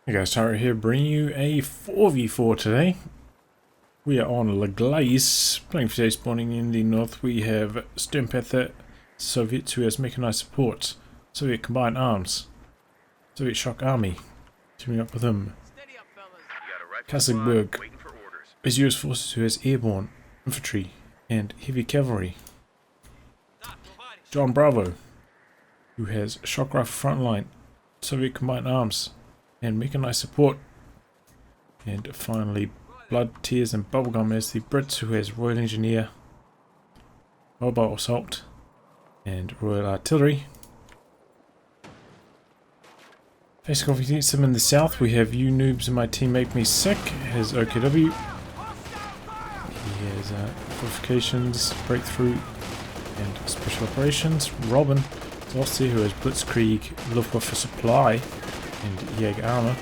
Hey guys, Tyro here, bringing you a 4v4 today. We are on Gleize, playing for today. Spawning in the north, we have Sturmpanther, Soviets who has mechanized support, Soviet combined arms, Soviet shock army, teaming up with him. Kasezwerg is US forces who has airborne, infantry, and heavy cavalry. JohnBraove, who has shock rifle frontline, Soviet combined arms, and mechanized support. And finally, Blood, Tears and Bubblegum as the Brits, who has Royal Engineer, Mobile Assault and Royal Artillery. Facing off against them in the south, we have YouNoobsInMyTeamMakeMeSick, has OKW. He has Fortifications, Breakthrough and Special Operations. Robin Zossi, who has Blitzkrieg, Luftwaffe Supply and Jäger Armor.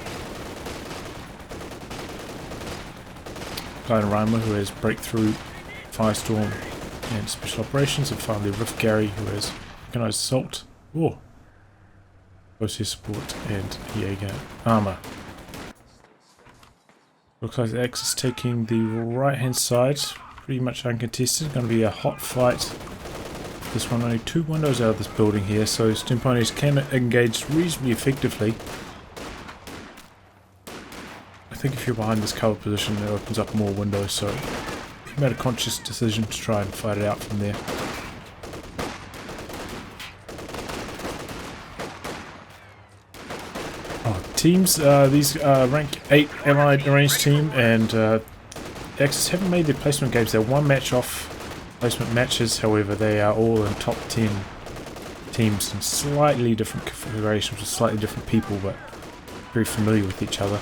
KLEINEREIMER, who has Breakthrough, Firestorm and Special Operations. And finally RifGarry, who has Mechanized Assault, Close Air Support and Jäger Armor. Looks like the Axe is taking the right hand side, pretty much uncontested. Going to be a hot fight. This one, only 2 windows out of this building here, so Sturmpanther can engage reasonably effectively. I think if you're behind this cover position, it opens up more windows, so he made a conscious decision to try and fight it out from there. Teams, these rank 8 allied arranged team, and Axis haven't made their placement games. They're 1 match off placement matches, however they are all in top 10 teams in slightly different configurations with slightly different people, but very familiar with each other.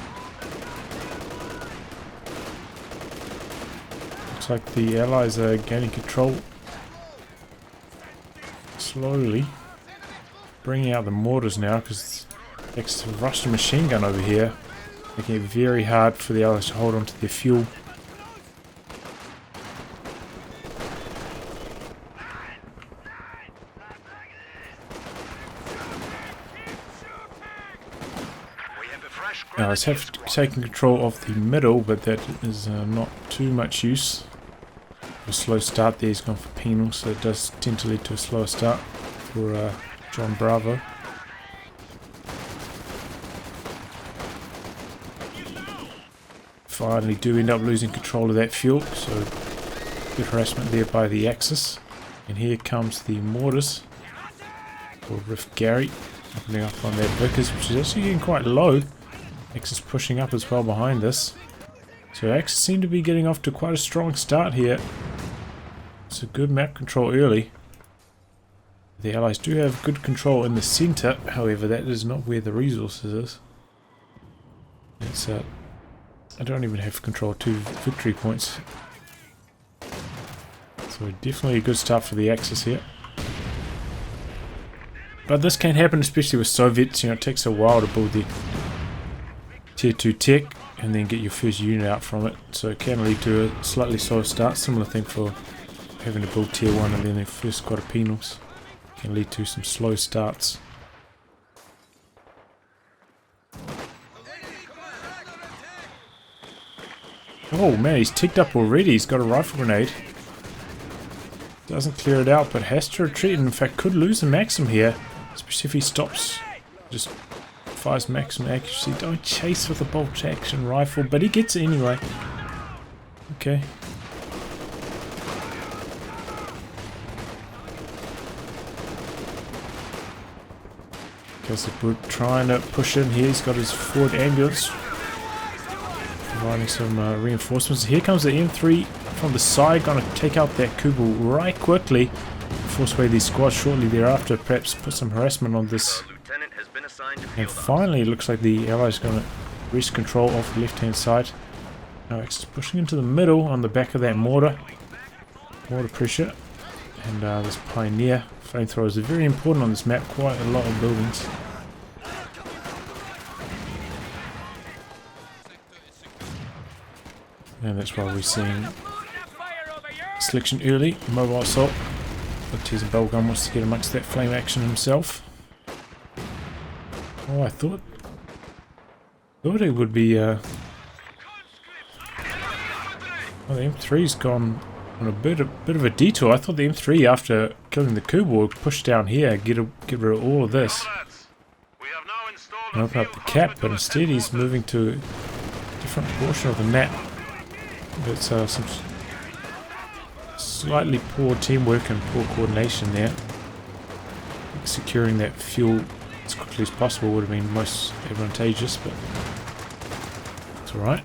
Looks like the allies are gaining control slowly, bringing out the mortars now because Axis have rushed a machine gun over here, making it very hard for the allies to hold on to their fuel. Allies have taken control of the middle, but that is not too much use. A slow start there, he's gone for penal, so it does tend to lead to a slower start for JohnBraove. Finally do end up losing control of that fuel, so good harassment there by the Axis. And here comes the mortars for RifGarry, opening up on that Vickers, which is actually getting quite low. Axis pushing up as well behind this. So Axis seem to be getting off to quite a strong start here. It's a good map control early. The allies do have good control in the centre, however that is not where the resources is. It's I don't even have control of 2 victory points. So definitely a good start for the Axis here. But this can happen, especially with Soviets. You know, it takes a while to build the Tier 2 tech and then get your first unit out from it. So it can lead to a slightly slower start. Similar thing for having to build Tier 1 and then their first squad of penals. Can lead to some slow starts. Oh man, he's ticked up already. He's got a rifle grenade. Doesn't clear it out, but has to retreat, and in fact could lose the maximum here. Especially if he stops. Just fires maximum accuracy. Don't chase with a bolt action rifle, but he gets it anyway. Okay. Kasezwerg trying to push in here. He's got his forward ambulance, providing some reinforcements. Here comes the M3 from the side, gonna take out that Kubel right quickly, force away these squads shortly thereafter, perhaps put some harassment on this. And finally it looks like the allies gonna wrest control of the left hand side. Now it's pushing into the middle on the back of that mortar pressure, and this Pioneer flamethrowers are very important on this map, quite a lot of buildings. And that's why we're seeing selection early, mobile assault. But Tears and Bubblegum wants to get amongst that flame action himself. Oh, I thought Thought it would be well, the M3's gone on a bit of a detour. I thought the M3 after killing the Kuba would push down here, get rid of all of this and open up the cap, but instead he's moving to a different portion of the map. It's some slightly poor teamwork and poor coordination there. Securing that fuel as quickly as possible would have been most advantageous, but it's alright.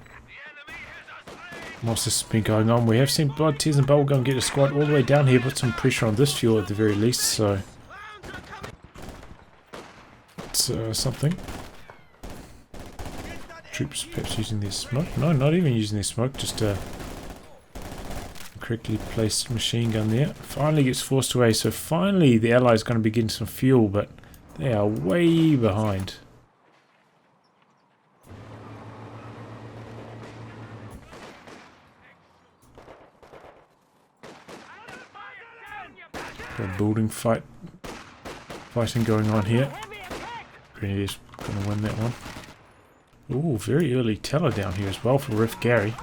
Whilst this has been going on, we have seen Blood, Tears and Bubblegum get a squad all the way down here, put some pressure on this fuel at the very least, so it's something. Troops perhaps using their smoke? No, not even using their smoke, just a correctly placed machine gun there. Finally gets forced away, so finally the Allies are going to be getting some fuel, but they are way behind. Got a building fighting going on here. Grenadier's going to win that one. Ooh, very early teller down here as well for RifGarry.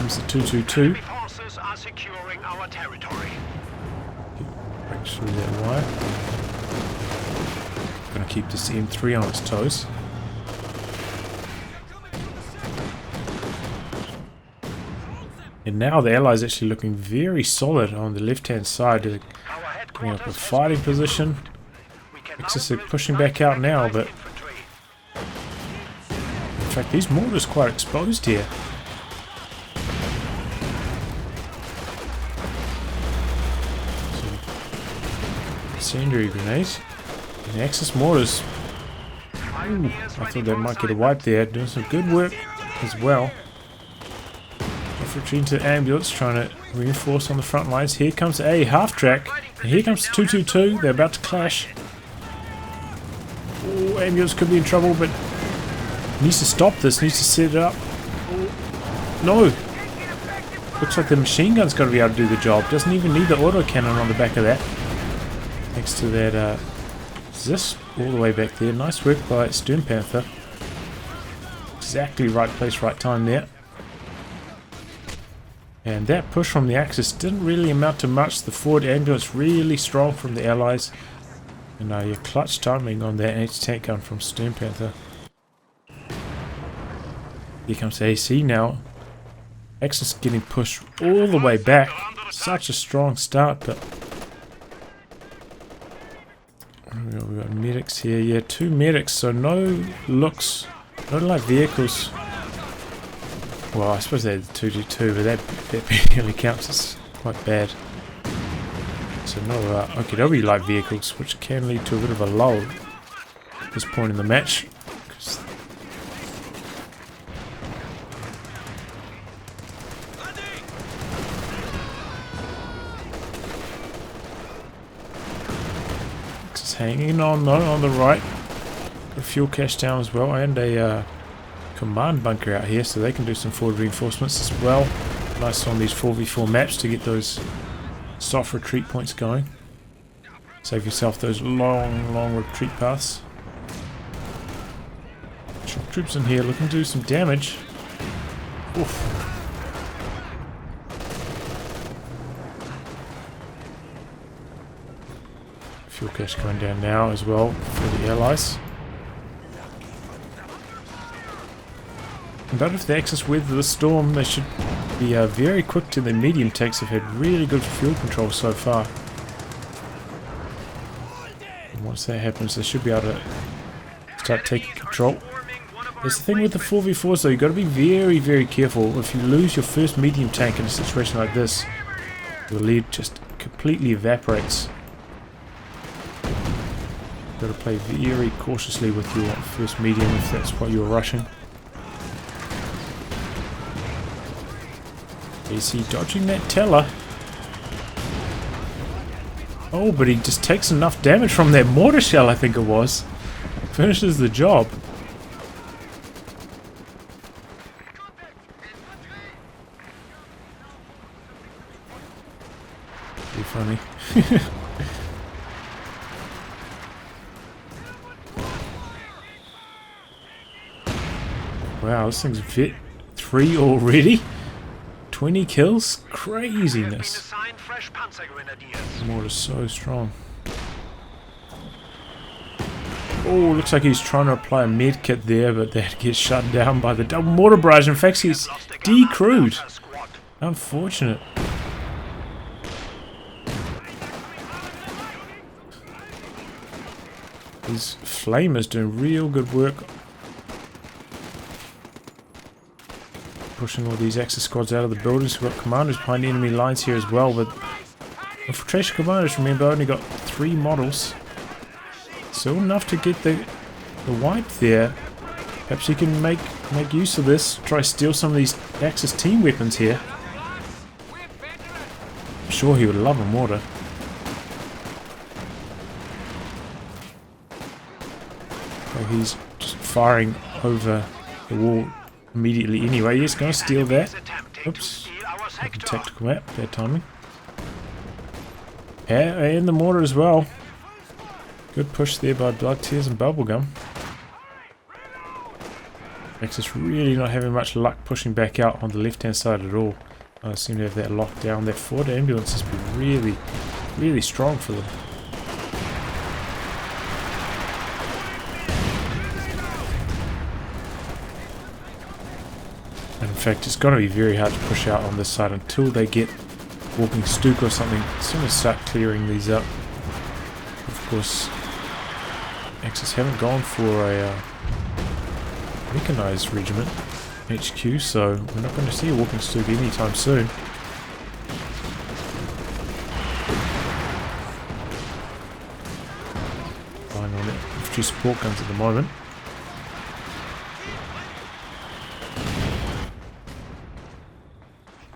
The 222. Forces are securing our territory. Break through that wire. Gonna keep this M3 on its toes. And now the Allies actually looking very solid on the left-hand side. They're getting up a fighting position. Axis are pushing back out now, but in fact these mortars are quite exposed here. Incendiary grenades. And Axis mortars. Ooh, I thought they might get a wipe there. Doing some good work as well. Retreating to the ambulance, trying to reinforce on the front lines. Here comes a half track. And here comes the 222. They're about to clash. Oh, ambulance could be in trouble, but needs to stop this. Needs to set it up. Oh, no. Looks like the machine gun's got to be able to do the job. Doesn't even need the autocannon on the back of that. Thanks to that this all the way back there. Nice work by Sturmpanther. Exactly right place, right time there. And that push from the Axis didn't really amount to much. The forward ambulance really strong from the Allies. And your clutch timing on that anti-tank gun from Sturmpanther. Here comes AC now. Axis getting pushed all the way back. Such a strong start, but we've got medics here. Yeah, 2 medics, so no looks, no light vehicles. Well, I suppose they had the 222, but that barely counts. It's quite bad. So no okie light vehicles, which can lead to a bit of a lull at this point in the match. Just hanging on though on the right. Got a fuel cache down as well, and a command bunker out here, so they can do some forward reinforcements as well. Nice on these 4v4 maps to get those soft retreat points going. Save yourself those long retreat paths. Shock troops in here looking to do some damage. Oof. Fuel cache going down now as well for the Allies. But if the Axis weather the storm, they should be very quick to the medium tanks. Have had really good fuel control so far. And once that happens, they should be able to start taking control. There's the thing with the 4v4s though, you've got to be very careful. If you lose your first medium tank in a situation like this, your lead just completely evaporates. You've got to play very cautiously with your first medium if that's what you're rushing. Is he dodging that teller? Oh, but he just takes enough damage from that mortar shell, I think it was. Finishes the job. funny. Wow, this thing's fit. 3 already? 20 kills? Craziness. Mortar's so strong. Oh, looks like he's trying to apply a med kit there, but that gets shut down by the double mortar barrage. In fact, he's decrewed. Unfortunate. His flamer's doing real good work. Pushing all these Axis squads out of the buildings. We've got commanders behind enemy lines here as well, but infiltration commanders, remember, only got 3 models. Still enough to get the wipe there. Perhaps he can make use of this. Try to steal some of these Axis team weapons here. I'm sure he would love a mortar. So he's just firing over the wall immediately anyway. He's going to steal that. Oops. Like a tactical map. Bad timing. Yeah, and the mortar as well. Good push there by Blood Tears and Bubblegum. Axis really not having much luck pushing back out on the left hand side at all. I seem to have that locked down. That Ford ambulance has been really, really strong for them. And in fact, it's going to be very hard to push out on this side until they get Walking Stook or something. As soon as start clearing these up. Of course, Axis haven't gone for a mechanized regiment HQ, so we're not going to see a Walking Stook anytime soon. Relying on infantry support guns at the moment.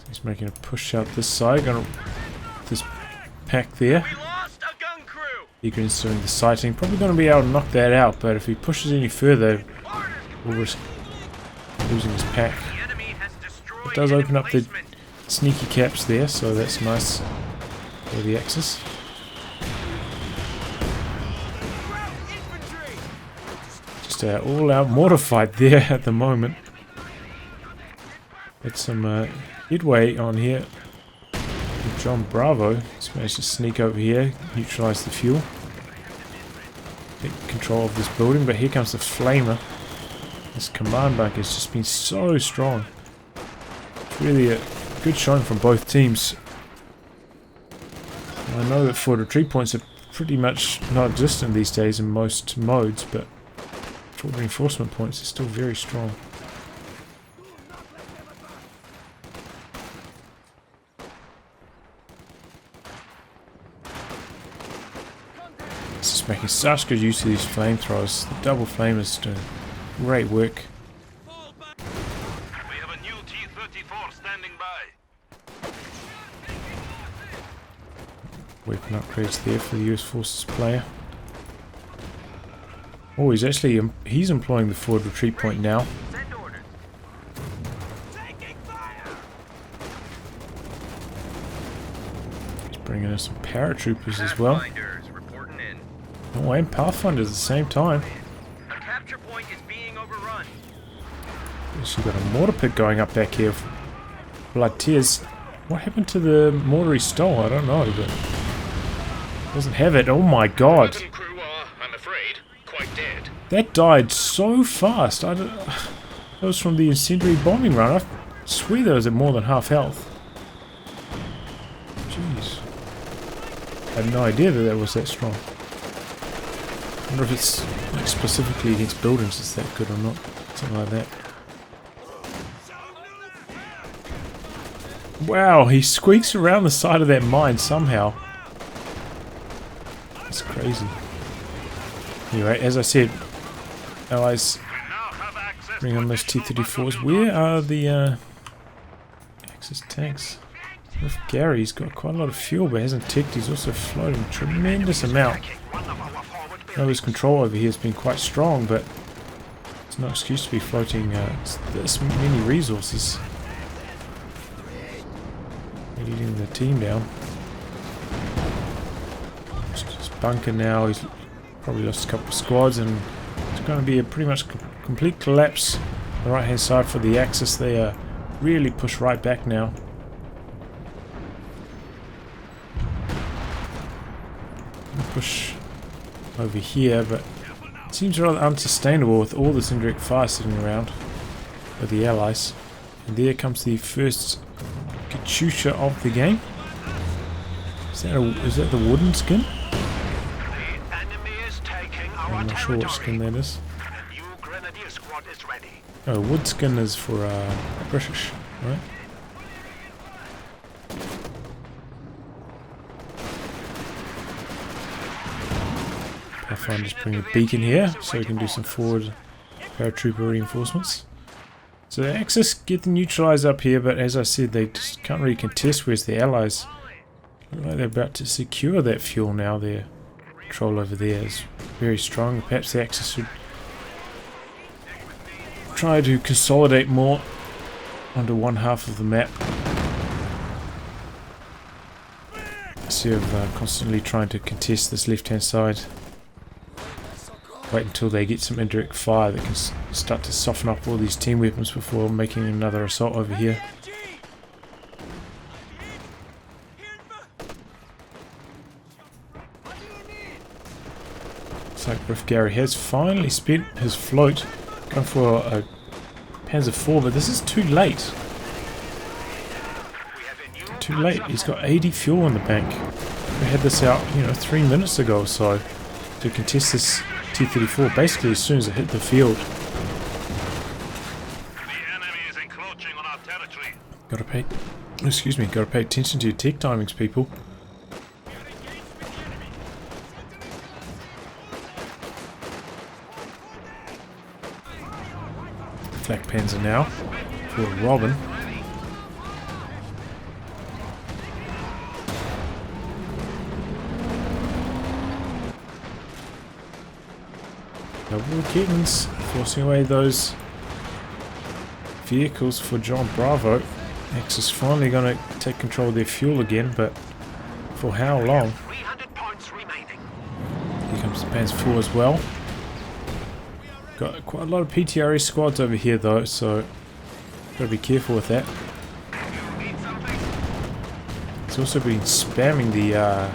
He's making a push out this side. Going to this pack there. Eagern's doing the sighting. Probably going to be able to knock that out, but if he pushes any further, we'll risk losing his pack. It does open up the sneaky caps there, so that's nice for the Axis. Just an all-out mortar fight there at the moment. Get some headway on here. JohnBraove has managed to sneak over here, neutralise the fuel, take control of this building, but here comes the flamer. This command bunker has just been so strong. It's really a good showing from both teams. I know that forward retreat points are pretty much non-existent these days in most modes, but forward reinforcement points are still very strong. Just making such good use of these flamethrowers. The double flamers doing great work. We have a new T-34 standing by. Weapon upgrades there for the US Forces player. Oh, he's actually he's employing the forward retreat point now. He's bringing in some paratroopers as well. Oh, and Pathfinders at the same time. The capture point is being overrun. So you've got a mortar pit going up back here. Blood Tears. What happened to the mortar he stole? I don't know, but doesn't have it. Oh my god. Crew are, I'm afraid, quite dead. That died so fast. That was from the incendiary bombing run. I swear that was at more than half health. Jeez. I had no idea that that was that strong. I wonder if it's like specifically against buildings it's that good or not. Something like that. Wow, he squeaks around the side of that mine somehow. That's crazy. Anyway, as I said, Allies bring on those T-34s. Where are the Axis tanks? RifGarry's got quite a lot of fuel but hasn't ticked. He's also floating a tremendous amount. I know his control over here has been quite strong, but it's no excuse to be floating this many resources. Leading the team down. bunker now. He's probably lost a couple of squads, and it's going to be a pretty much complete collapse on the right hand side for the Axis. They are really pushed right back now. Push over here, but it seems rather unsustainable with all this indirect fire sitting around with the Allies. And there comes the first Katyusha of the game. Is that the wooden skin? I'm not sure what skin that is. Oh, wood skin is for British, right? Pathfinder's putting a beacon here so we can do some forward paratrooper reinforcements. So the Axis get the neutralized up here, but as I said, they just can't really contest, whereas the Allies look like they're about to secure that fuel now. Their control over there is very strong. Perhaps the Axis should try to consolidate more onto one half of the map instead of constantly trying to contest this left hand side. Wait until they get some indirect fire that can start to soften up all these team weapons before making another assault over here. Looks like RifGarry has finally spent his float going for a Panzer IV, but this is too late. Too late. He's got 80 fuel in the bank. We had this out, 3 minutes ago or so to contest this T-34 basically as soon as it hit the field. The enemy is encroaching on our territory. Gotta pay attention to your tech timings, people. Flak Panzer now for Robin. Double kittens forcing away those vehicles for JohnBraove. Axis finally going to take control of their fuel again, but for how long? 300 points remaining. Here comes the Panzer IV as well. Got quite a lot of PTRE squads over here though, so gotta be careful with that. He's also been spamming the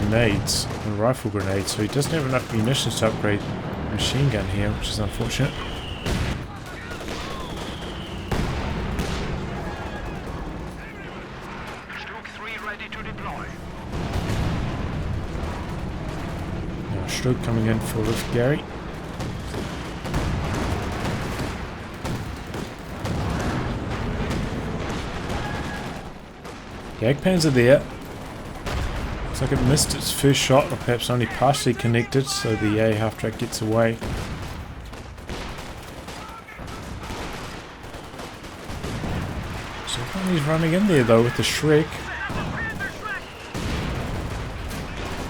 grenades, the rifle grenades, so he doesn't have enough munitions to upgrade the machine gun here, which is unfortunate. Stroke coming in for RifGarry. Jagdpanzer there. Looks like it missed its first shot, or perhaps only partially connected, so the A half-track gets away. So he's running in there though with the Shrek.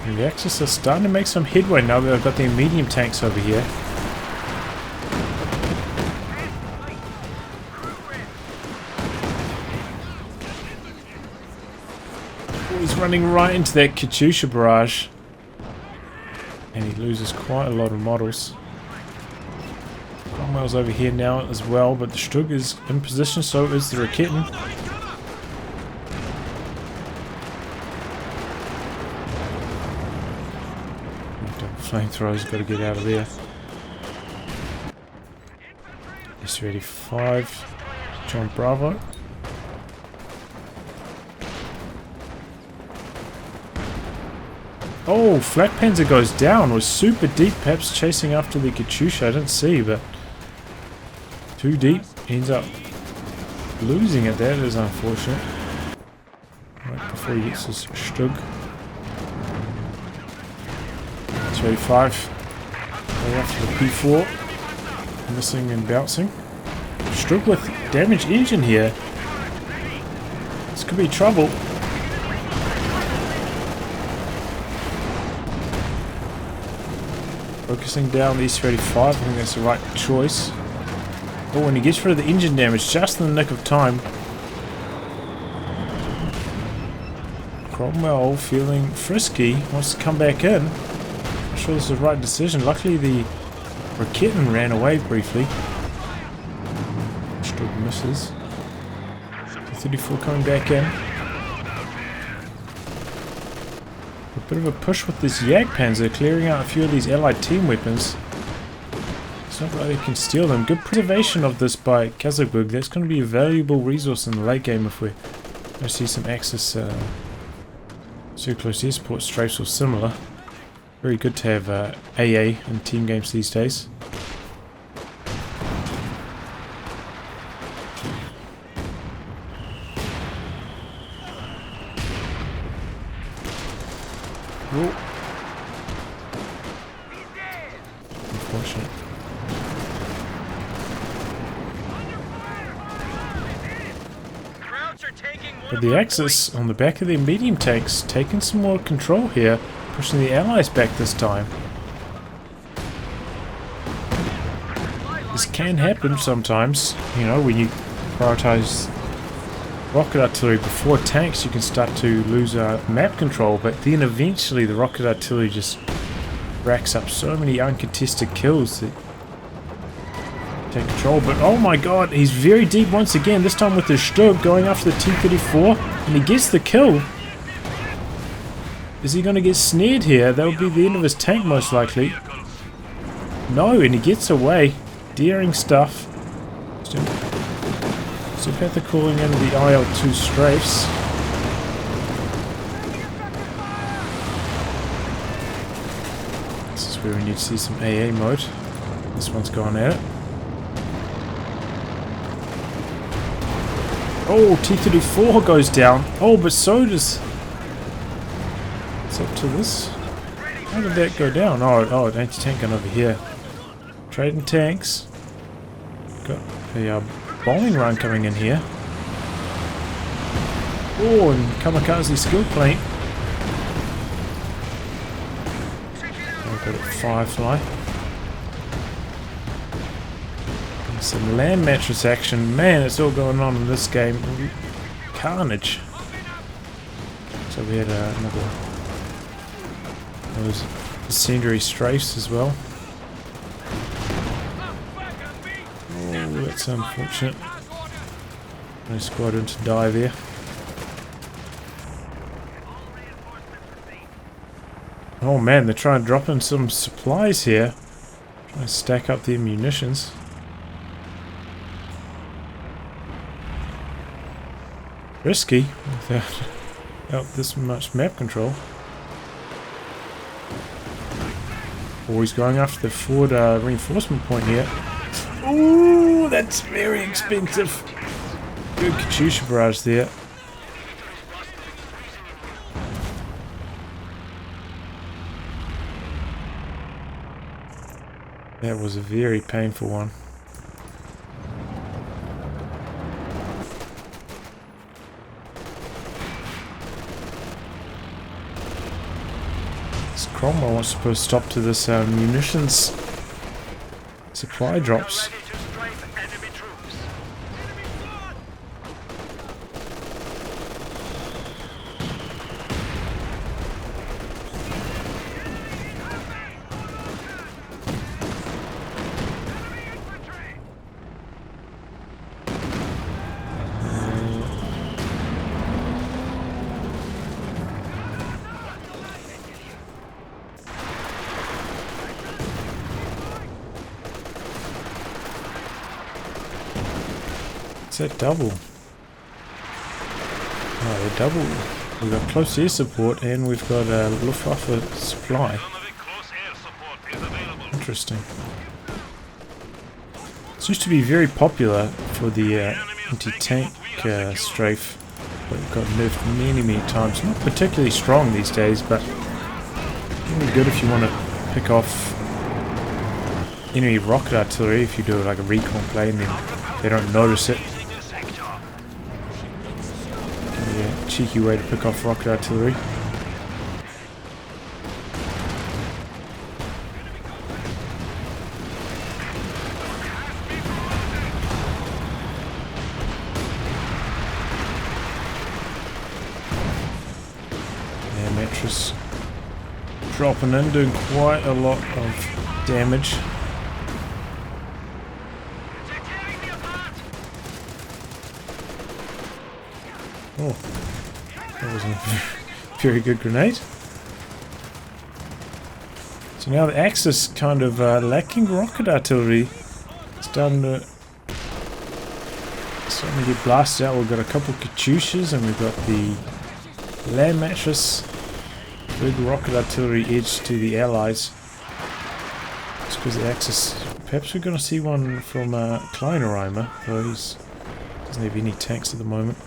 And the Axis are starting to make some headway now that they've got their medium tanks over here. Oh, he's running right into that Katyusha barrage. And he loses quite a lot of models. Cromwell's over here now as well, but the Strug is in position, so is the Raketen. Flamethrowers got to get out of there. S-35, JohnBraove. Oh, Flak Panzer goes down. Was super deep, perhaps chasing after the Katyusha. I didn't see, but too deep. Ends up losing it. That is unfortunate. Right before he gets his Stug. 35 way after the P4, missing and bouncing. Strug with damaged engine here. This could be trouble. Focusing down the S-35, I think that's the right choice. Oh, when he gets rid of the engine damage just in the nick of time. Cromwell feeling frisky, wants to come back in. Not sure this is the right decision. Luckily the Raketen ran away briefly. Still misses. 34 coming back in. A bit of a push with this Jagdpanzer, clearing out a few of these allied team weapons. It's not like they can steal them. Good preservation of this by Kasezwerg. That's going to be a valuable resource in the late game if we see some Axis close air support strafes or similar. Very good to have AA in team games these days. Whoa. Unfortunate. But the Axis on the back of their medium tanks taking some more control here, pushing the allies back this time. This can happen sometimes, you know, when you prioritize rocket artillery before tanks. You can start to lose map control, but then eventually the rocket artillery just racks up so many uncontested kills that take control. But oh my god, he's very deep once again, this time with the Sturm going after the T-34, and he gets the kill. Is he going to get snared here? That would be the end of his tank most likely. No, and he gets away. Daring stuff. Sturmpanther calling in the IL-2 strafes. This is where we need to see some AA mode. This one's gone at it. Oh, T-34 goes down. Oh, but so does... It's up to this. How did that go down? Oh, an anti-tank gun over here. Trading tanks. Got a bombing run coming in here. Oh, and Kamikaze skill plate. I've got a Firefly. And some land mattress action. Man, it's all going on in this game. Carnage. So we had another... those incendiary strafes as well. Oh, that's unfortunate. No squadron to die there. Oh man, they're trying to drop in some supplies here. Trying to stack up their munitions. Risky without this much map control. Oh, he's going after the forward reinforcement point here. Ooh, that's very expensive. Good Katyusha barrage there. That was a very painful one. Cromwell wants to put a stop to this munitions supply drops. That double? Oh, they double. We've got close air support and we've got a Luftwaffe supply. Interesting. This used to be very popular for the anti-tank strafe, but it got nerfed many times. Not particularly strong these days, but really good if you want to pick off enemy rocket artillery. If you do like a recon play and then they don't notice it. Cheeky way to pick off rocket artillery. mattress dropping in, doing quite a lot of damage. Oh, that was a very good grenade. So now the Axis kind of lacking rocket artillery. Starting to get blasted out. We've got a couple of Katyushas and we've got the land mattress. Big rocket artillery edge to the Allies. It's because the Axis. Perhaps we're going to see one from KLEINEREIMER, though he doesn't have any tanks at the moment.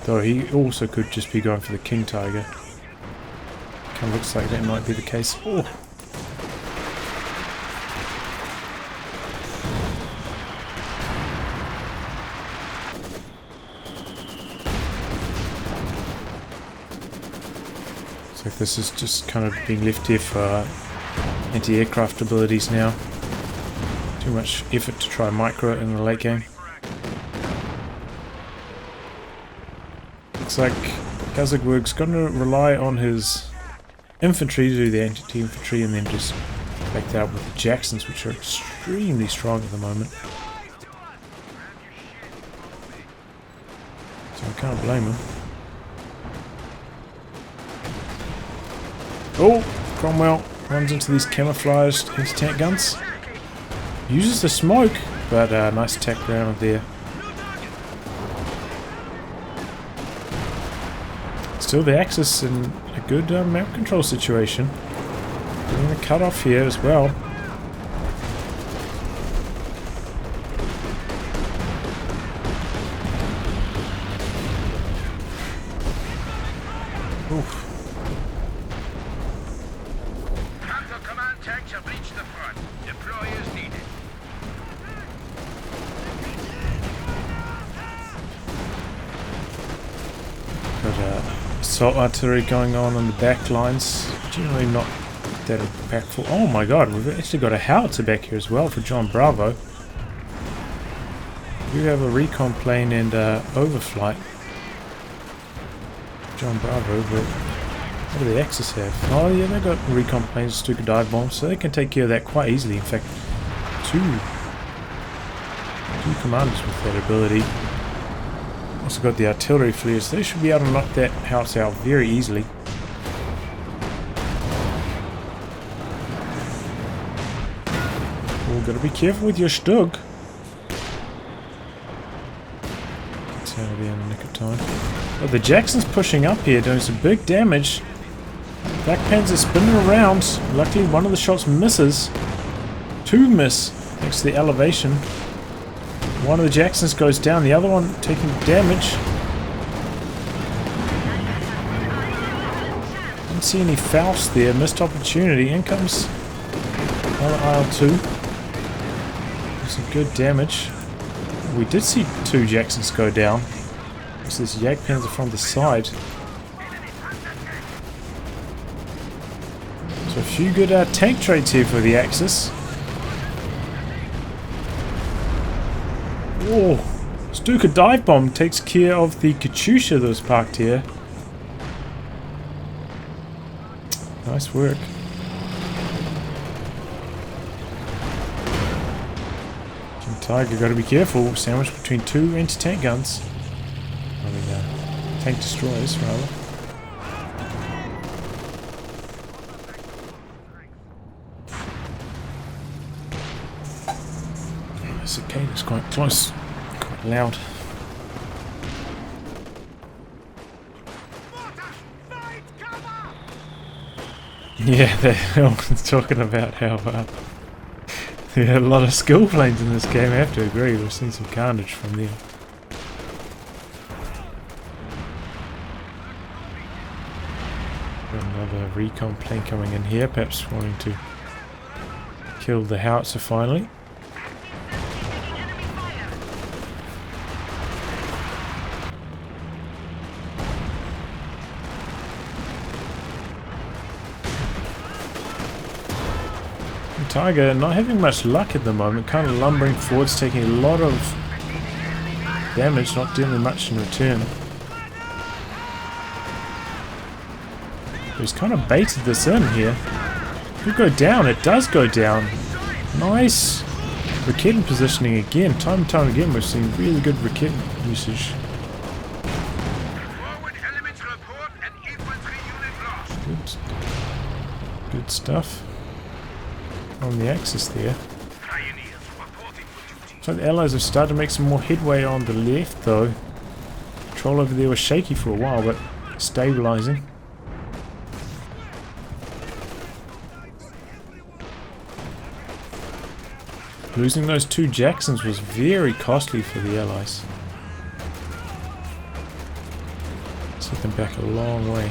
Though he also could just be going for the King Tiger. Kind of looks like that might be the case. Oh. Looks like this is just kind of being left here for anti-aircraft abilities now. Too much effort to try micro in the late game. Looks like Kasezwerg's going to rely on his infantry to do the anti-infantry and then just back that up with the Jacksons, which are extremely strong at the moment. So I can't blame him. Oh, Cromwell runs into these camouflaged anti-tank guns. Uses the smoke, but nice attack round there. Still the Axis in a good map control situation. Getting the cut off here as well. Oof. Panther command tanks have reached the front. Deploy as needed. Got assault artillery going on the back lines. Generally not that impactful. Oh my god, we've actually got a howitzer back here as well for JohnBraove. We have a recon plane and overflight. JohnBraove, but what do the Axis have? Oh yeah, they've got recon planes, Stuka dive bombs, so they can take care of that quite easily. In fact, two commanders with that ability. Also got the artillery flares. They should be able to knock that house out very easily. Oh, gotta be careful with your Stug. It's out of there in the nick of time. Oh, the Jackson's pushing up here, doing some big damage. Black Panzer spinning around. Luckily, one of the shots misses. Two miss, thanks to the elevation. One of the Jacksons goes down, the other one taking damage. Didn't see any Faust there, missed opportunity. In comes another IL-2. Some good damage. We did see two Jacksons go down. There's this Jagdpanzer from the side. So a few good tank trades here for the Axis. Oh, Stuka dive bomb takes care of the Katyusha that was parked here. Nice work. King Tiger, got to be careful. Sandwiched between two anti-tank guns. I mean, tank destroyers rather. This cicada is quite close. Loud. Yeah, they're all talking about how there are a lot of skill planes in this game. I have to agree, we've seen some carnage from them. Got another recon plane coming in here, perhaps wanting to kill the howitzer finally. Tiger not having much luck at the moment, kind of lumbering forwards, taking a lot of damage, not dealing much in return. He's kind of baited this in here. Could go down. It does go down. Nice. Raketten positioning again. Time and time again we've seen really good Raketten usage. Good stuff. On the axis there. So the allies have started to make some more headway on the left though. Control over there was shaky for a while, but stabilizing. Losing those 2 Jacksons was very costly for the allies. Set them back a long way.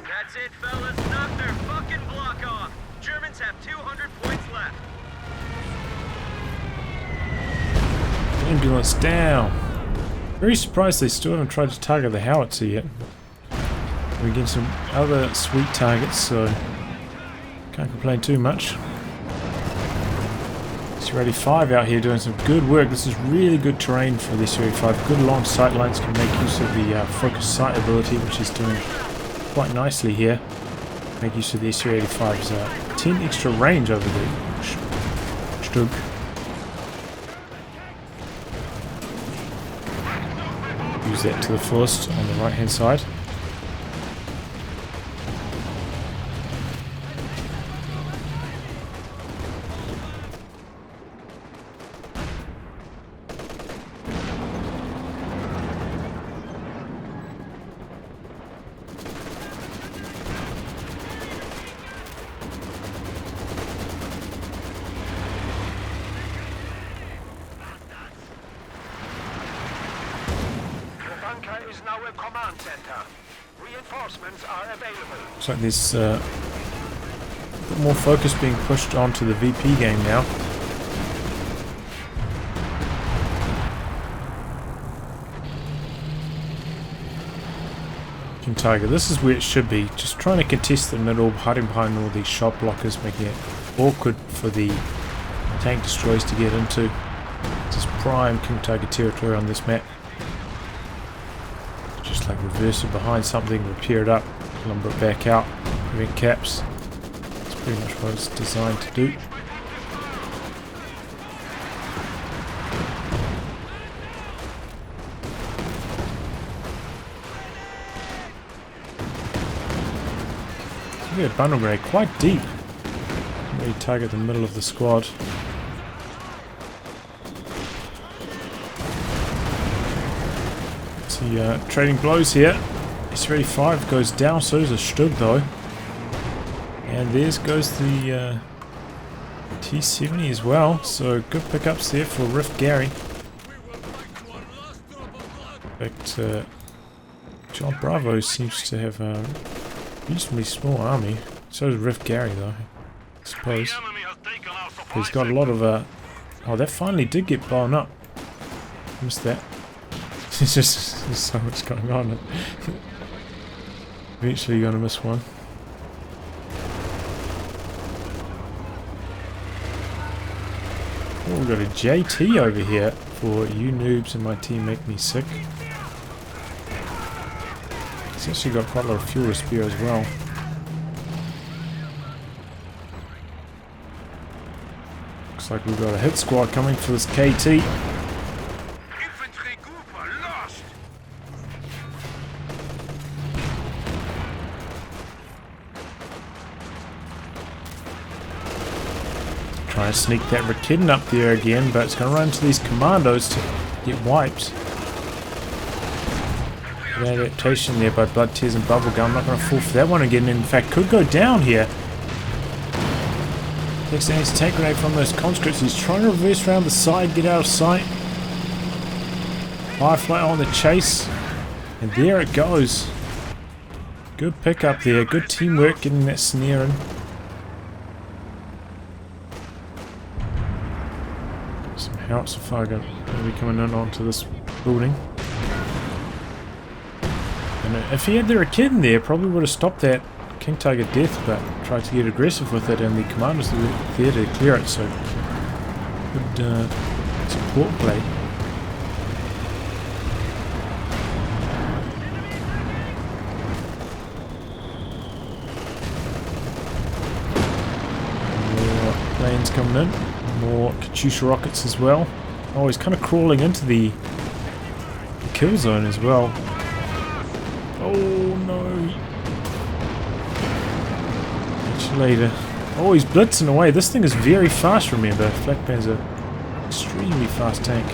That's it, fellas. Knock their fucking block off. Germans have 200 points left. Ambulance down. Very surprised they still haven't tried to target the howitzer yet. We get some other sweet targets, so can't complain too much. Su-85 out here doing some good work. This is really good terrain for the Su-85. Good long sight lines, can make use of the focus sight ability, which is doing quite nicely here. Make use of the Su-85's 10 extra range over the Sturg. Use that to the fullest on the right hand side. Is now a command center. Reinforcements are available. Looks like there's a bit more focus being pushed onto the VP game now. King Tiger, this is where it should be. Just trying to contest the middle, hiding behind all these shot blockers, making it awkward for the tank destroyers to get into. This is prime King Tiger territory on this map. Just like reverse it behind something, repair it up, lumber it back out, prevent caps. That's pretty much what it's designed to do. A bundle grenade quite deep. Really target the middle of the squad. Trading blows here. S-35 goes down, so does a Stug though. And there goes the T-70 as well, so good pickups there for RifGarry. In fact, JohnBraove seems to have a reasonably small army. So does RifGarry though, I suppose. He's got a lot of oh, that finally did get blown up. Missed that. There's so much going on. Eventually you're gonna miss one. Oh, we've got a JT over here for you noobs and my team make me sick. He's actually got quite a lot of fuel to spare as well. Looks like we've got a hit squad coming for this KT. Try to sneak that Raketten up there again, but it's going to run into these commandos to get wiped. Good adaptation there by Blood, Tears and Bubblegum. Not going to fall for that one again. In fact, could go down here. Takes an anti-tank grenade from those conscripts. He's trying to reverse around the side, get out of sight. Firefly on the chase. And there it goes. Good pickup there. Good teamwork getting that snare in. Some howitzer fire going to be coming in onto this building. And if he had the Raketten there, probably would have stopped that King Tiger death, but tried to get aggressive with it, and the commanders were there to clear it, so Good support play. More planes coming in. More Katyusha rockets as well. Oh, he's kind of crawling into the kill zone as well. Oh no. Later. Oh, he's blitzing away. This thing is very fast, remember. Flak Panzer, extremely fast tank.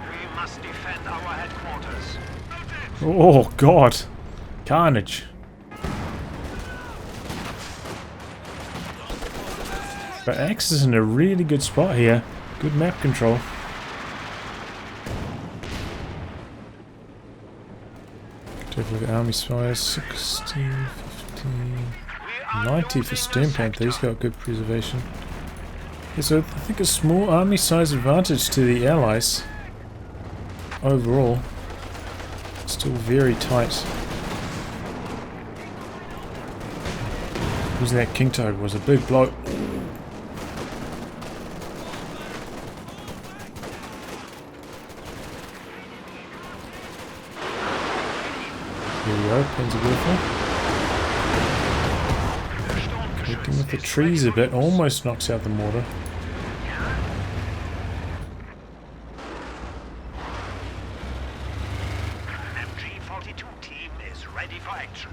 We must defend our headquarters. Oh god. Carnage. But Axe is in a really good spot here. Good map control. Take a look at army size. 16, 15, 90 for Sturmpanther. He's got good preservation. Okay, so I think a small army size advantage to the allies. Overall. Still very tight. Losing that King Tiger was a big blow. Here we go, pins are beautiful. Connecting with the trees a bit, almost knocks out the mortar. MG42 team is ready for action.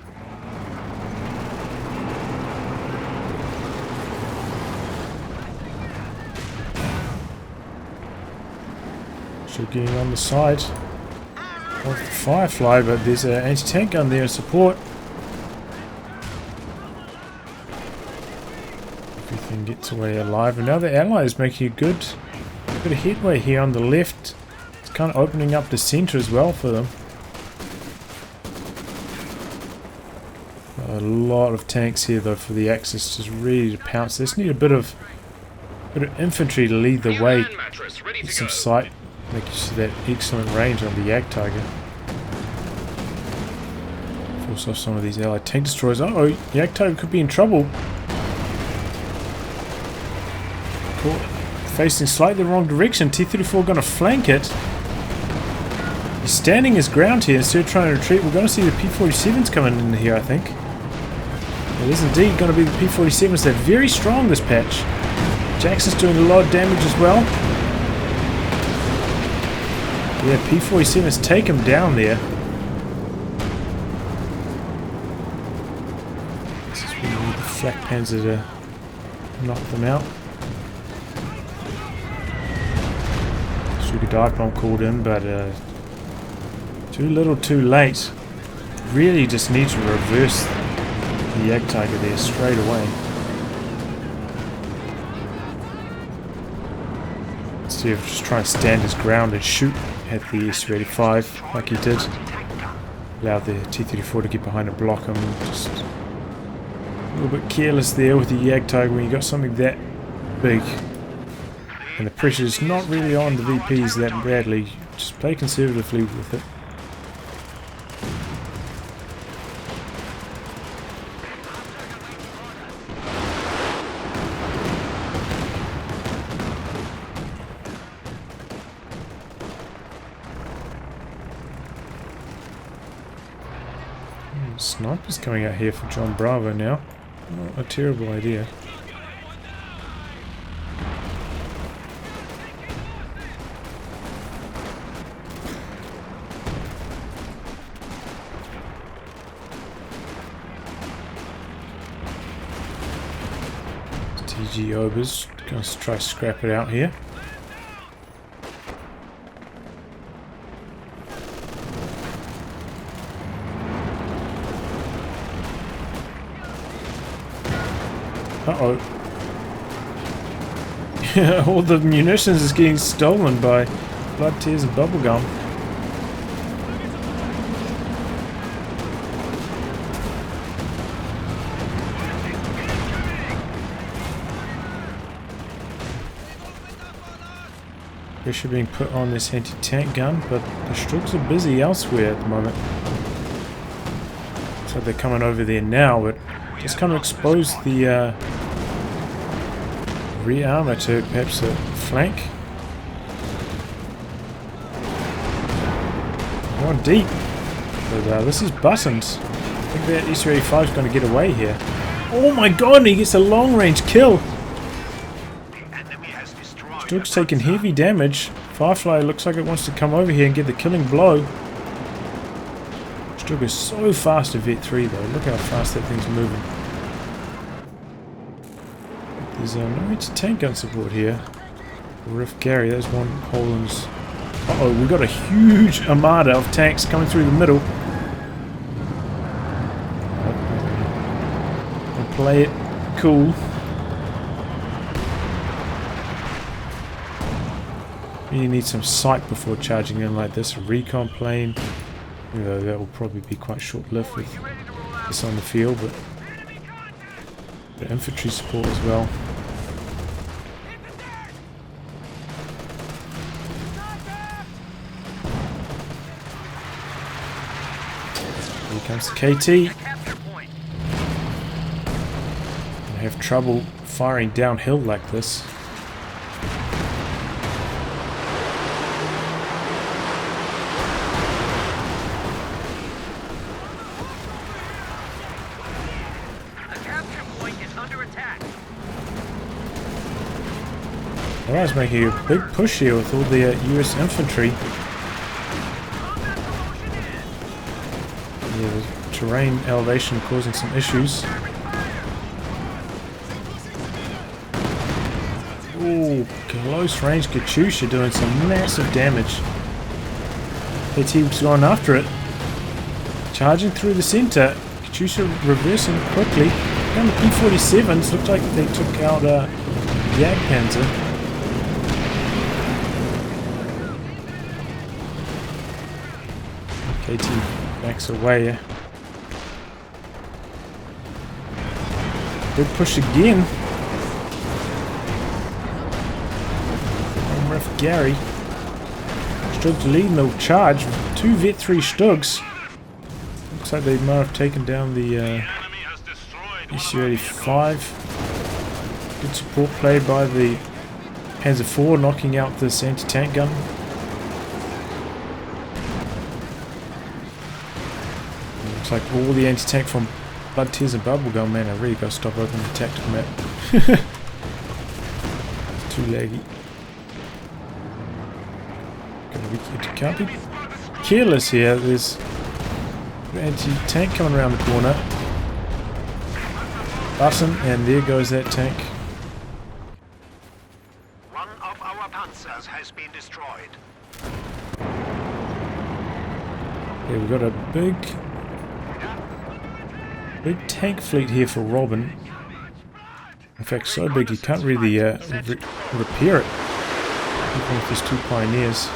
So getting on the side of the Firefly, but there's an anti-tank gun there in support. Everything gets away alive, and now the ally is making a good bit of headway here on the left. It's kind of opening up the center as well for them. A lot of tanks here though for the Axis, just ready to pounce. They just need a bit of infantry to lead the way. Get some sight, make you see that excellent range on the Yak Tiger. Force off some of these allied tank destroyers. Uh oh, Yak Tiger could be in trouble. Cool. Facing slightly the wrong direction. T-34 going to flank it. He's standing his ground here instead of trying to retreat. We're going to see the P-47s coming in here, I think. It is indeed going to be the P-47s. They're very strong this patch. Jackson's doing a lot of damage as well. Yeah, P-47s take him down there. This is where we need the Flak Panzer to knock them out. Sugar dive bomb called in, but too little too late. Really just need to reverse the Yak Tiger there straight away. Instead of just trying to stand his ground and shoot at the S-35 like he did. Allow the T-34 to get behind and block him. Just a little bit careless there with the Yak Tiger when you got something that big. And the pressure's not really on the VPs that badly. Just play conservatively with it. Snipers coming out here for JohnBraove now. Not a terrible idea. TG Obers going to try to scrap it out here. Uh-oh. All the munitions is getting stolen by Blood, Tears and Bubblegum. Pressure being put on this anti-tank gun, but the Strugs are busy elsewhere at the moment. So they're coming over there now, but just kind of expose the rear armor to perhaps a flank. Going deep, but this is buttoned. I think that SU-85 is going to get away here. Oh my god, he gets a long-range kill. Strug's taking heavy damage. Firefly looks like it wants to come over here and get the killing blow. Strug is so fast to Vet 3 though. Look how fast that thing's moving. There's no anti-tank gun support here. RifGarry, there's one hole in his... Uh-oh, we've got a huge armada of tanks coming through the middle. I'll play it cool. You need some sight before charging in like this. A recon plane, you know, that will probably be quite short-lived with this on the field, but the infantry support as well. Here comes the KT. I have trouble firing downhill like this. Alright, it's making a big push here with all the US infantry. Yeah, the terrain elevation causing some issues. Ooh, close range Katyusha doing some massive damage. KT's going after it. Charging through the center. Katyusha reversing quickly. Down the P-47s, looked like they took out Jagdpanzer. KT backs away. Big push again. From RifGarry. Stugs leading the charge. 2 Vet 3 Stugs. Looks like they might have taken down the SU-85. Good support play by the Panzer IV, knocking out this anti-tank gun. Looks like all the anti-tank from Blood, Tears and Bubblegum. Man, I really got to stop opening the tactical map. It's too laggy. Can't be careless here. There's an anti-tank coming around the corner. Button, and there goes that tank. One of our panzers has been destroyed. Yeah, we've got a big tank fleet here for Robin. In fact, so big you can't really repair it, even with these 2 pioneers.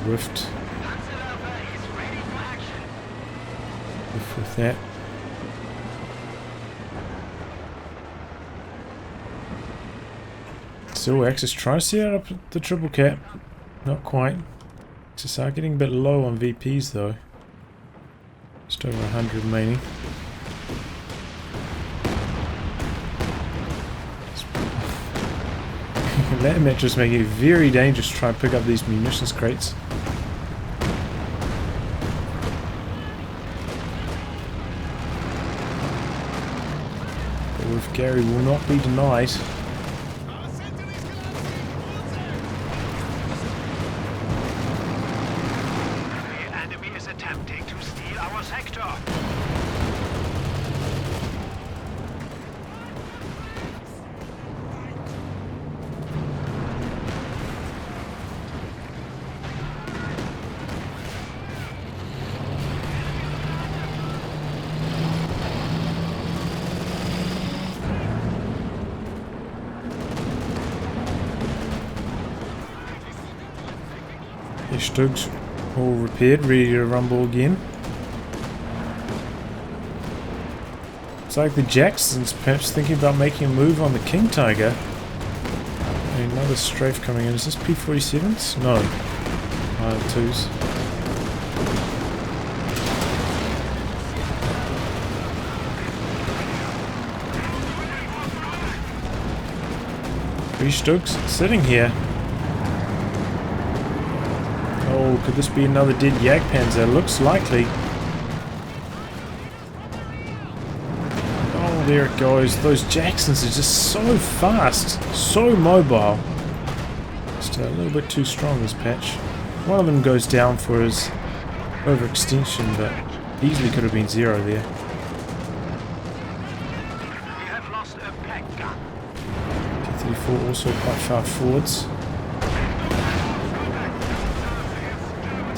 Rift. With that. Still, Axis trying to set up the triple cap. Not quite. Just are getting a bit low on VPs though. Just over 100 remaining. That match is making it very dangerous to try and pick up these munitions crates. RifGarry will not be denied. The enemy is attempting to steal our sector. Stugs all repaired, ready to rumble again. Looks like the Jacksons perhaps thinking about making a move on the King Tiger. And another strafe coming in. Is this P-47s? No. IL-2s. Three Stokes sitting here. Oh, could this be another dead Jagdpanzer? Looks likely. Oh, there it goes. Those Jacksons are just so fast, so mobile. Just a little bit too strong this patch. One of them goes down for his overextension, but easily could have been 0 there. P-34 also quite far forwards.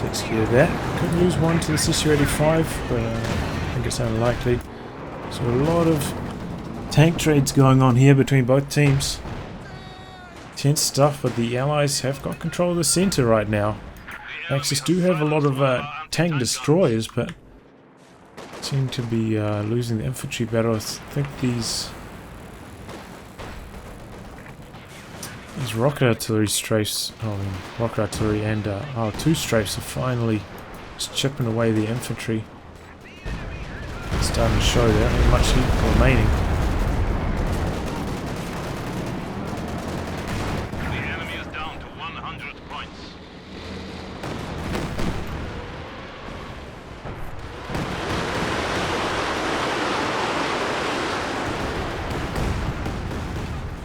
Takes care of that. Could lose one to the CC-85, but I think it's unlikely. So a lot of tank trades going on here between both teams. Tense stuff, but the Allies have got control of the center right now. Axis do have a lot of tank destroyers, but seem to be losing the infantry battle. I think these rocket artillery strafes, rocket artillery and R2 strafes are finally just chipping away the infantry. It's starting to show there, not much heat remaining. The enemy is down to 100 points.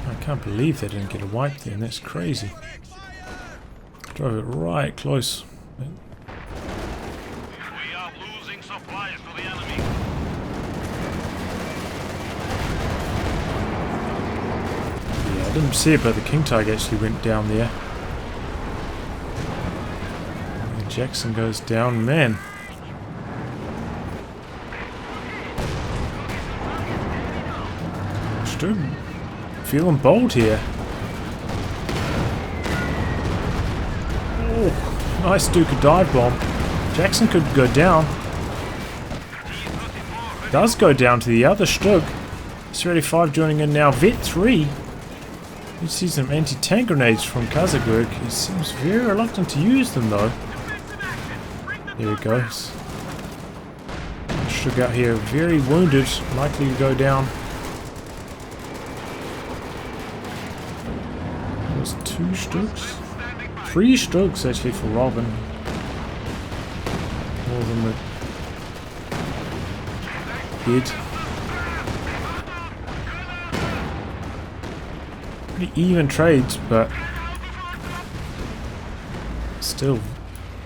I can't believe they didn't get a wipe there, and that's crazy. Drove it right close. We are losing supplies to the enemy. Yeah, I didn't see it, but the King Tiger actually went down there. And Jackson goes down, man. Sturm feeling bold here. Oh, nice Duke of dive bomb. Jackson could go down. Does go down to the other Stug. C-35 joining in now. Vet 3. You see some anti-tank grenades from Kasezwerg. He seems very reluctant to use them though. There he goes. Stug out here very wounded. Likely to go down. There's 2 Stugs. 3 Stugs actually for Robin. More of them are dead. Pretty even trades, but still.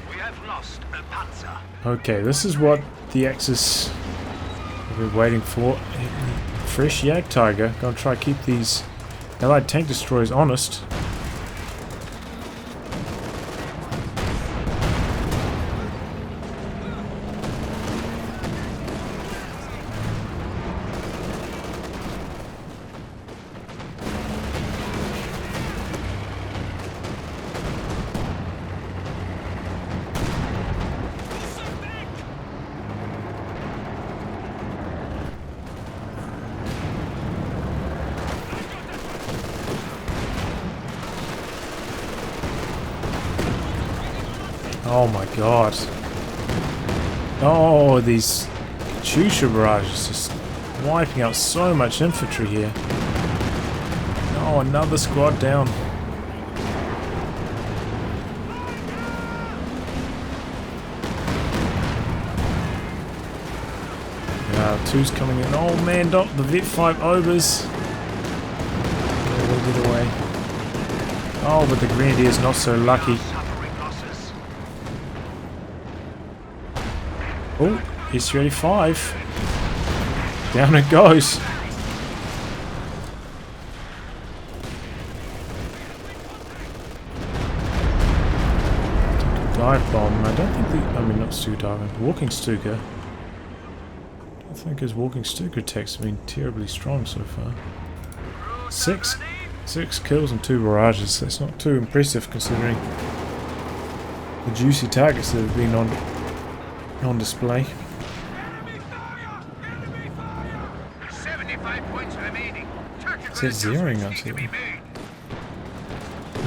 We have lost a Panzer. Okay, this is what the Axis have been waiting for. Fresh Yak Tiger. Gonna try to keep these Allied tank destroyers honest. Oh my god. Oh, these Katyusha barrages just wiping out so much infantry here. Oh, another squad down. Yeah, 2's coming in. Oh man, the Vet 5 Obers. Yeah, we'll get away. Oh, but the Grenadier's not so lucky. Oh, S-35. Down it goes. Dive bomb. I don't think not Stuka diving. Walking Stuka. I don't think his walking Stuka attacks have been terribly strong so far. 6 kills and 2 barrages. That's not too impressive considering the juicy targets that have been on display. Is it zeroing us here?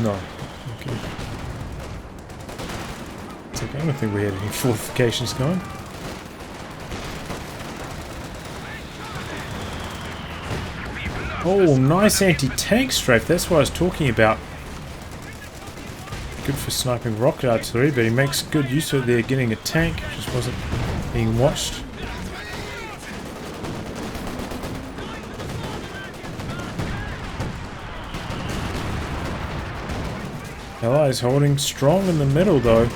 No. Okay. It's like, I don't think we had any fortifications going. Oh, nice anti-tank strafe. That's what I was talking about. Good for sniping rocket artillery, but he makes good use of it there, getting a tank. Just wasn't being watched. Allies holding strong in the middle though.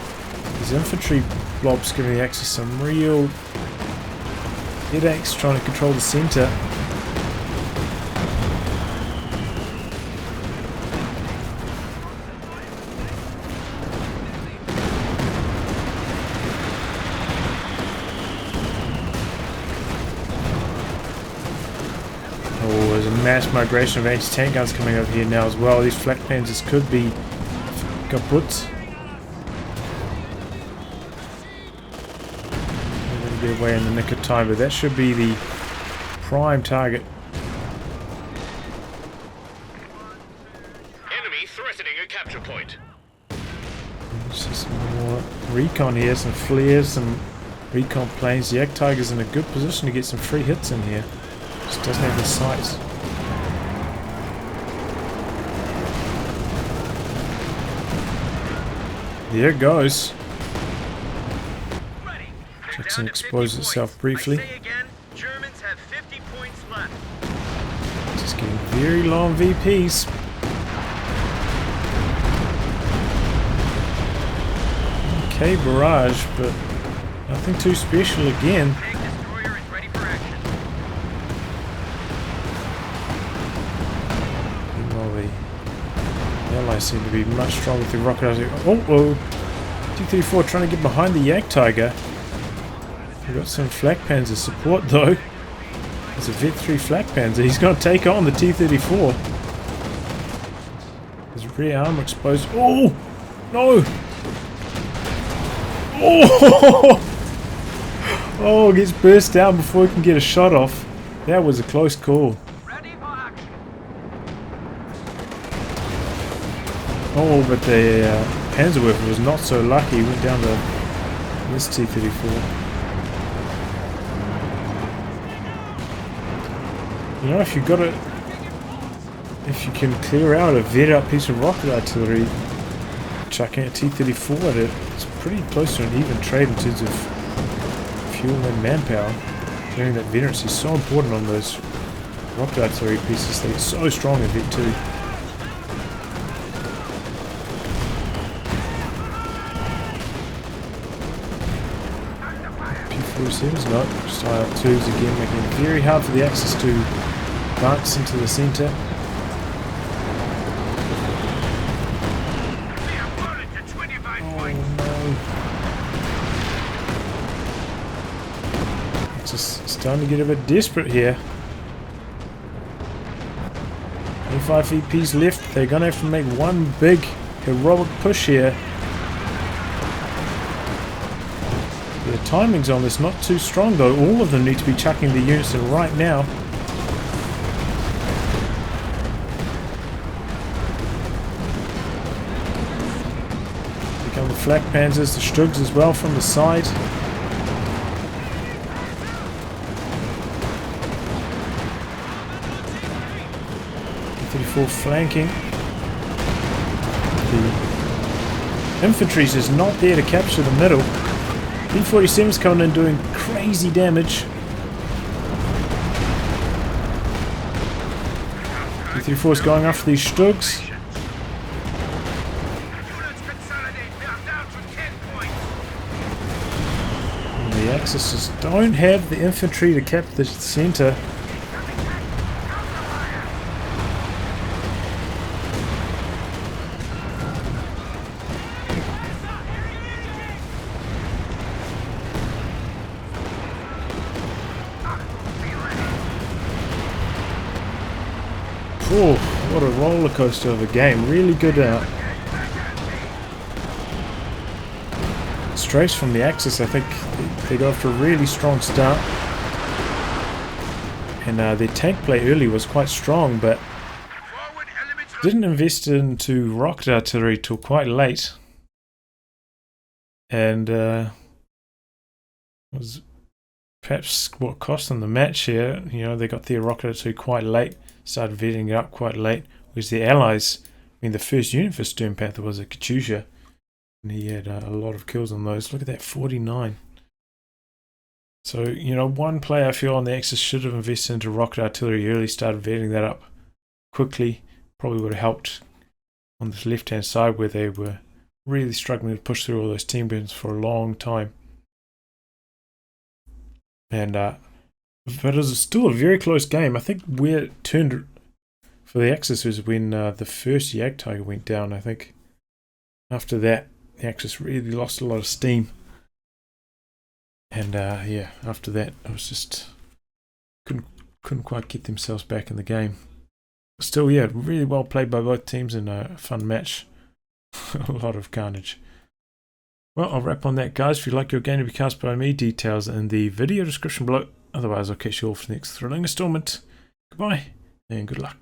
These infantry blobs giving the Axis some real headaches trying to control the centre. Oh, there's a mass migration of anti-tank guns coming over here now as well. These flak panzers could be kaput. They're going to get away in the nick of time, but that should be the prime target. Enemy threatening a capture point. Let's see some more recon here, some flares, some recon planes. The Yak Tiger's in a good position to get some free hits in here. Just doesn't have the sights. There it goes. Jackson exposed itself briefly. Germans have 50 points left. Just getting very long VPs. Okay, barrage, but nothing too special again. Tank destroyer is ready for action. Meanwhile, the Allies seem to be much stronger with the rocket artillery. Oh, T-34 trying to get behind the Yak Tiger. We've got some flak panzer support though. There's a Vet 3 flak panzer. He's going to take on the T-34. His rear armor exposed. Oh! No! Oh! Oh, gets burst down before he can get a shot off. That was a close call. Ready for action. Oh, but the Panzerwerfer was not so lucky. He went down to this T-34. You know, if you can clear out a vet up piece of rocket artillery, chucking a T-34 at it, it's pretty close to an even trade in terms of fuel and manpower. Clearing that veterancy is so important on those rocket artillery pieces. They get so strong in Vet 2. P-47's not. Just IL-2s again, making it very hard for the Axis to advance into the centre. It's starting to get a bit desperate here. 25 VPs left. They're going to have to make one big heroic push here. The timing's on this not too strong though. All of them need to be chucking the units in right now. Here come the flak panzers, the Stugs as well from the side. T-34 flanking. The infantry's is not there to capture the middle. P-47's coming in doing crazy damage. T-34's going after these Stugs. And the Axis just don't have the infantry to cap the centre. Oh, what a roller coaster of a game. Really good strafes from the Axis. I think they got off to a really strong start. And their tank play early was quite strong, but Didn't invest into rocket artillery till quite late, and was perhaps what cost them the match here. You know, they got their rocket artillery quite late, started vetting it up quite late. Whereas the allies, I mean, the first unit for Sturmpanther was a Katyusha, and he had a lot of kills on those. Look at that, 49. So, you know, one player I feel on the Axis should have invested into rocket artillery early, started vetting that up quickly. Probably would have helped on this left-hand side where they were really struggling to push through all those team burns for a long time. And but it was still a very close game. I think where it turned for the Axis was when the first Jagdtiger went down. I think after that, the Axis really lost a lot of steam. And yeah, after that, it was just couldn't quite get themselves back in the game. Still, yeah, really well played by both teams and a fun match. A lot of carnage. Well, I'll wrap on that, guys. If you'd like your game to be cast by me, details in the video description below. Otherwise, I'll catch you all for the next thrilling installment. Goodbye, and good luck.